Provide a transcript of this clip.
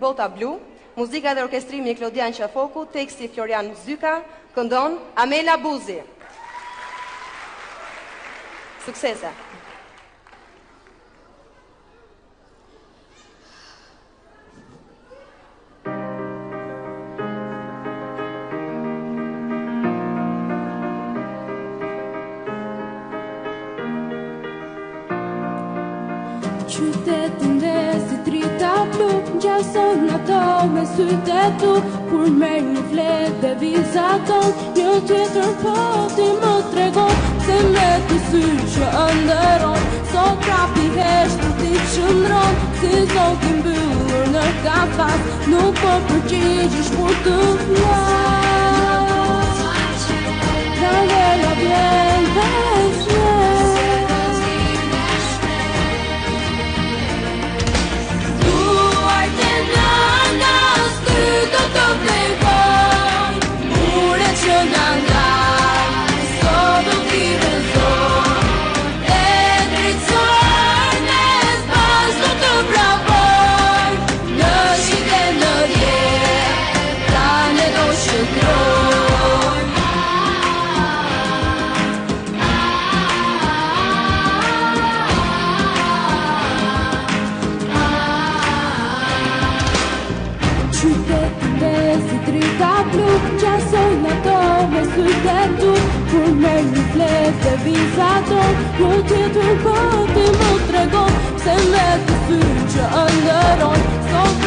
Bota Blu, muzika dhe orkestrimi i Klodian Qafoku, teksti Florian Zyka, këndon Amela Buzi. Suksese! Qytetin dhe si drita blu, gjason ato me sytë e tu, kur merr një fletë dhe viza ton, një tjetër po ti më tregon, se me të sy që ëndëron, sot trapi heshtë ti qëndron, si zoti mbyllur në kafas, nuk po përgjigjesh kur të flas. Daniela vjen dhe kur merr një fletë dhe viza ton, një tjetër po ti më tregon, se me të sy që ëndëron, sot